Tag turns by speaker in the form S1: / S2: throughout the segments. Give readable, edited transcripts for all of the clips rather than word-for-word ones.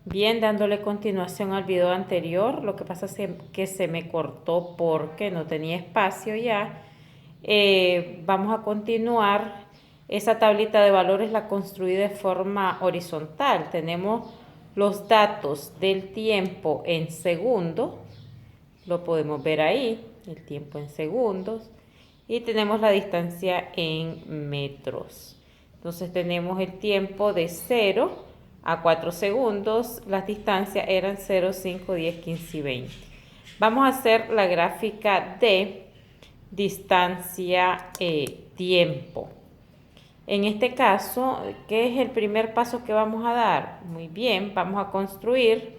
S1: Bien, dándole continuación al video anterior, lo que pasa es que se me cortó porque no tenía espacio ya. Vamos a continuar. Esa tablita de valores la construí de forma horizontal. Tenemos los datos del tiempo en segundos, lo podemos ver ahí, el tiempo en segundos, y tenemos la distancia en metros. Entonces tenemos el tiempo de 0 a 4 segundos, las distancias eran 0, 5, 10, 15 y 20. Vamos a hacer la gráfica de distancia tiempo. En este caso, ¿qué es el primer paso que vamos a dar? Muy bien, vamos a construir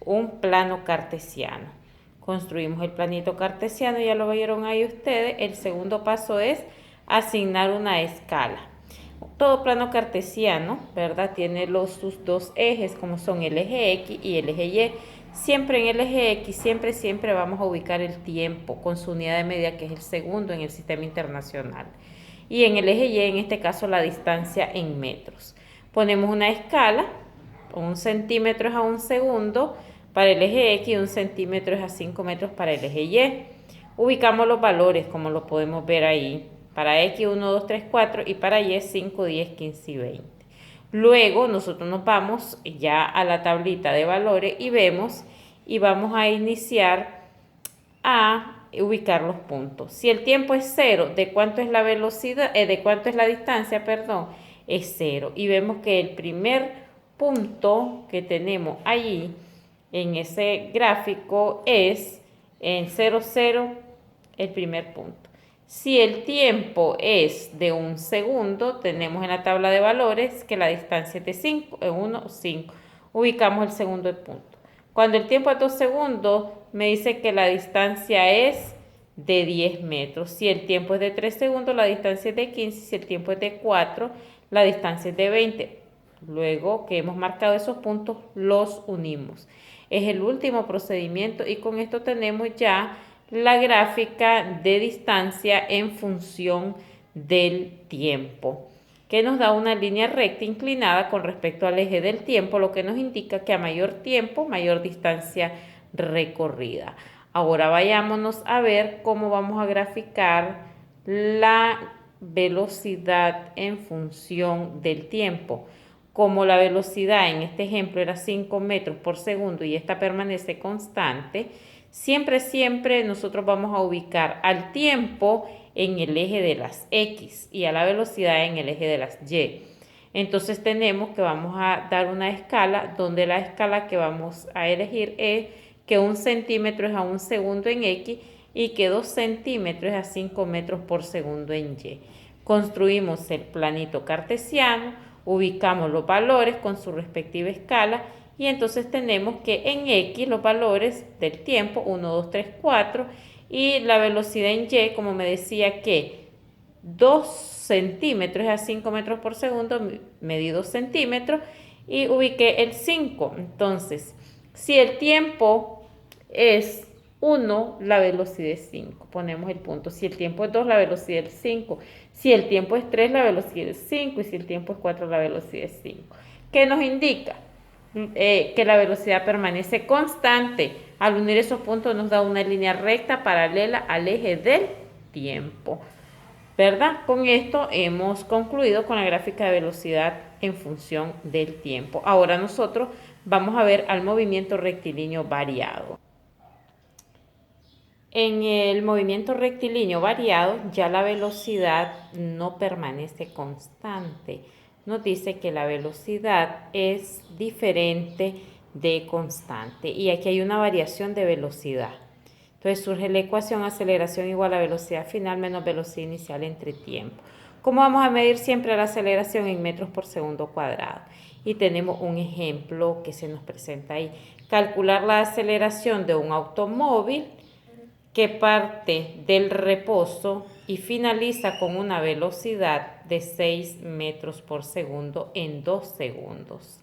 S1: un plano cartesiano. Construimos el planito cartesiano, ya lo vieron ahí ustedes. El segundo paso es asignar una escala. Todo plano cartesiano, ¿verdad? Tiene sus dos ejes, como son el eje X y el eje Y. Siempre en el eje X, siempre vamos a ubicar el tiempo con su unidad de medida, que es el segundo en el sistema internacional. Y en el eje Y, en este caso, la distancia en metros. Ponemos una escala, 1 centímetro es a 1 segundo para el eje X y 1 centímetro es a 5 metros para el eje Y. Ubicamos los valores, como lo podemos ver ahí. Para X 1, 2, 3, 4 y para Y 5, 10, 15 y 20. Luego nosotros nos vamos ya a la tablita de valores y vemos y vamos a iniciar a ubicar los puntos. Si el tiempo es 0, ¿de cuánto es la velocidad? ¿De cuánto es la distancia? Perdón, es 0. Y vemos que el primer punto que tenemos allí en ese gráfico es en 0, 0, el primer punto. Si el tiempo es de 1 segundo, tenemos en la tabla de valores que la distancia es de 5, 1, 5. Ubicamos el segundo punto. Cuando el tiempo es 2 segundos, me dice que la distancia es de 10 metros. Si el tiempo es de 3 segundos, la distancia es de 15. Si el tiempo es de 4, la distancia es de 20. Luego que hemos marcado esos puntos, los unimos. Es el último procedimiento y con esto tenemos ya la gráfica de distancia en función del tiempo, que nos da una línea recta inclinada con respecto al eje del tiempo, lo que nos indica que a mayor tiempo, mayor distancia recorrida. Ahora vayámonos a ver cómo vamos a graficar la velocidad en función del tiempo. Como la velocidad en este ejemplo era 5 metros por segundo y esta permanece constante, siempre nosotros vamos a ubicar al tiempo en el eje de las X y a la velocidad en el eje de las Y. Entonces tenemos que vamos a dar una escala donde la escala que vamos a elegir es que 1 centímetro es a 1 segundo en X y que 2 centímetros es a 5 metros por segundo en Y. Construimos el planito cartesiano, ubicamos los valores con su respectiva escala y entonces tenemos que en X los valores del tiempo 1, 2, 3, 4 y la velocidad en Y, como me decía que 2 centímetros es a 5 metros por segundo, medí 2 centímetros y ubiqué el 5. Entonces, si el tiempo es 1, la velocidad es 5. Ponemos el punto. Si el tiempo es 2, la velocidad es 5. Si el tiempo es 3, la velocidad es 5. Y si el tiempo es 4, la velocidad es 5. ¿Qué nos indica? Que la velocidad permanece constante. Al unir esos puntos nos da una línea recta paralela al eje del tiempo. ¿Verdad? Con esto hemos concluido con la gráfica de velocidad en función del tiempo. Ahora nosotros vamos a ver al movimiento rectilíneo variado. En el movimiento rectilíneo variado ya la velocidad no permanece constante. Nos dice que la velocidad es diferente de constante y aquí hay una variación de velocidad. Entonces surge la ecuación aceleración igual a velocidad final menos velocidad inicial entre tiempo. ¿Cómo vamos a medir siempre la aceleración? En metros por segundo cuadrado. Y tenemos un ejemplo que se nos presenta ahí. Calcular la aceleración de un automóvil que parte del reposo y finaliza con una velocidad de 6 metros por segundo en 2 segundos.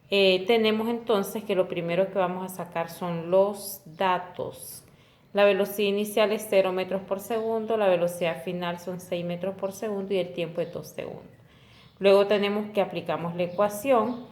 S1: Tenemos entonces que lo primero que vamos a sacar son los datos. La velocidad inicial es 0 metros por segundo, la velocidad final son 6 metros por segundo y el tiempo es 2 segundos. Luego tenemos que aplicamos la ecuación.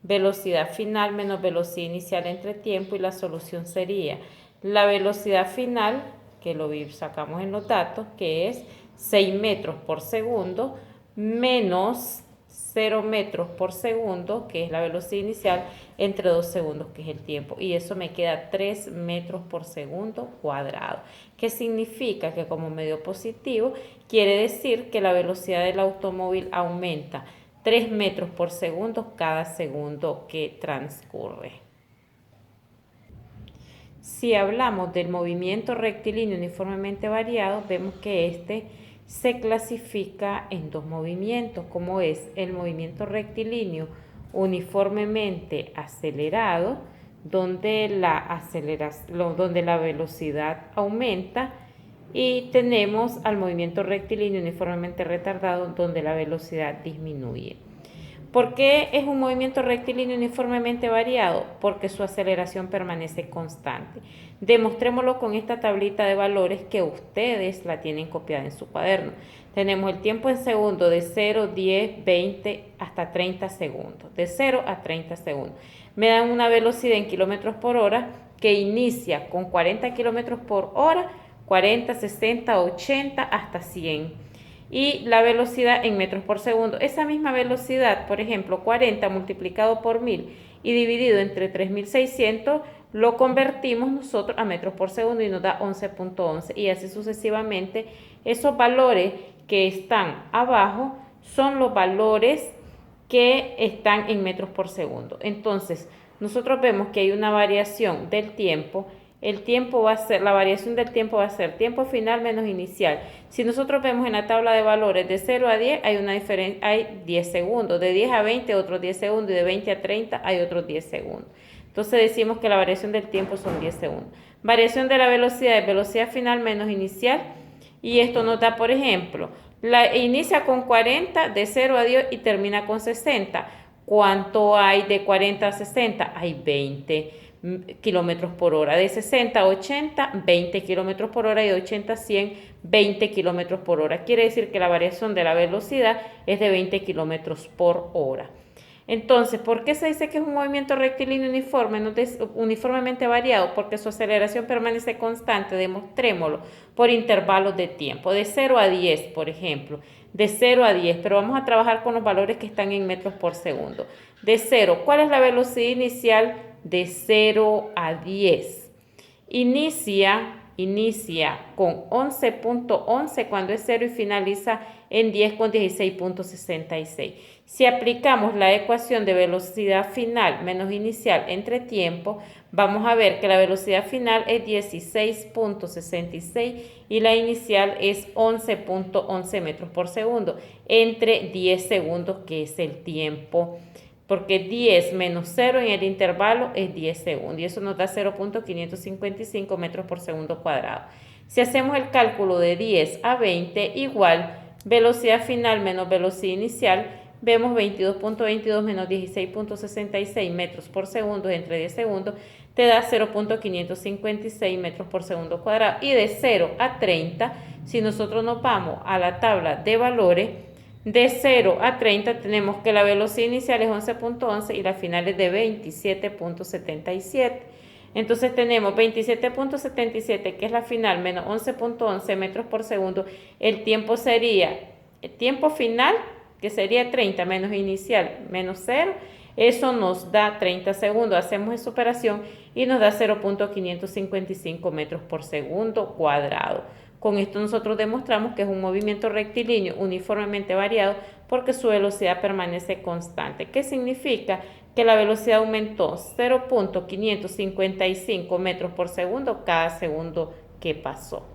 S1: velocidad final menos velocidad inicial entre tiempo, y la solución sería la velocidad final, que lo sacamos en los datos, que es 6 metros por segundo, menos 0 metros por segundo, que es la velocidad inicial, entre 2 segundos, que es el tiempo. Y eso me queda 3 metros por segundo cuadrado. ¿Qué significa? Que como medio positivo quiere decir que la velocidad del automóvil aumenta 3 metros por segundo cada segundo que transcurre. Si hablamos del movimiento rectilíneo uniformemente variado, vemos que este se clasifica en dos movimientos, como es el movimiento rectilíneo uniformemente acelerado, donde la velocidad aumenta, y tenemos al movimiento rectilíneo uniformemente retardado, donde la velocidad disminuye. ¿Por qué es un movimiento rectilíneo uniformemente variado? Porque su aceleración permanece constante. Demostrémoslo con esta tablita de valores que ustedes la tienen copiada en su cuaderno. Tenemos el tiempo en segundos de 0, 10, 20 hasta 30 segundos. De 0 a 30 segundos. Me dan una velocidad en kilómetros por hora que inicia con 40 kilómetros por hora, 40, 60, 80 hasta 100. Y la velocidad en metros por segundo. Esa misma velocidad, por ejemplo, 40 multiplicado por 1000 y dividido entre 3600, lo convertimos nosotros a metros por segundo y nos da 11.11. Y así sucesivamente. Esos valores que están abajo son los valores que están en metros por segundo. Entonces, nosotros vemos que hay una variación del tiempo. La variación del tiempo va a ser tiempo final menos inicial. Si nosotros vemos en la tabla de valores de 0 a 10 hay una diferencia, hay 10 segundos, de 10 a 20 otros 10 segundos, y de 20 a 30 hay otros 10 segundos. Entonces decimos que la variación del tiempo son 10 segundos. Variación de la velocidad es velocidad final menos inicial, y esto nos da, por ejemplo, inicia con 40 de 0 a 10 y termina con 60. ¿Cuánto hay de 40 a 60? Hay 20 kilómetros por hora. De 60 a 80, 20 kilómetros por hora, y de 80 a 100, 20 kilómetros por hora. Quiere decir que la variación de la velocidad es de 20 kilómetros por hora. Entonces, ¿por qué se dice que es un movimiento rectilíneo uniformemente variado? Porque su aceleración permanece constante. Demostrémoslo por intervalos de tiempo. De 0 a 10, por ejemplo. De 0 a 10, pero vamos a trabajar con los valores que están en metros por segundo. De 0, ¿cuál es la velocidad inicial de 0 a 10? Inicia con 11.11 cuando es 0 y finaliza en 10 con 16.66. Si aplicamos la ecuación de velocidad final menos inicial entre tiempo, vamos a ver que la velocidad final es 16.66 y la inicial es 11.11 metros por segundo entre 10 segundos, que es el tiempo, porque 10 menos 0 en el intervalo es 10 segundos, y eso nos da 0.555 metros por segundo cuadrado. Si hacemos el cálculo de 10 a 20, igual velocidad final menos velocidad inicial, vemos 22.22 menos 16.66 metros por segundo entre 10 segundos, te da 0.556 metros por segundo cuadrado. Y de 0 a 30, si nosotros nos vamos a la tabla de valores, de 0 a 30 tenemos que la velocidad inicial es 11.11 y la final es de 27.77. Entonces tenemos 27.77, que es la final, menos 11.11 metros por segundo. El tiempo sería, el tiempo final, que sería 30 menos inicial menos 0. Eso nos da 30 segundos. Hacemos esa operación y nos da 0.555 metros por segundo cuadrado. Con esto nosotros demostramos que es un movimiento rectilíneo uniformemente variado porque su velocidad permanece constante. ¿Qué significa? Que la velocidad aumentó 0.555 metros por segundo cada segundo que pasó.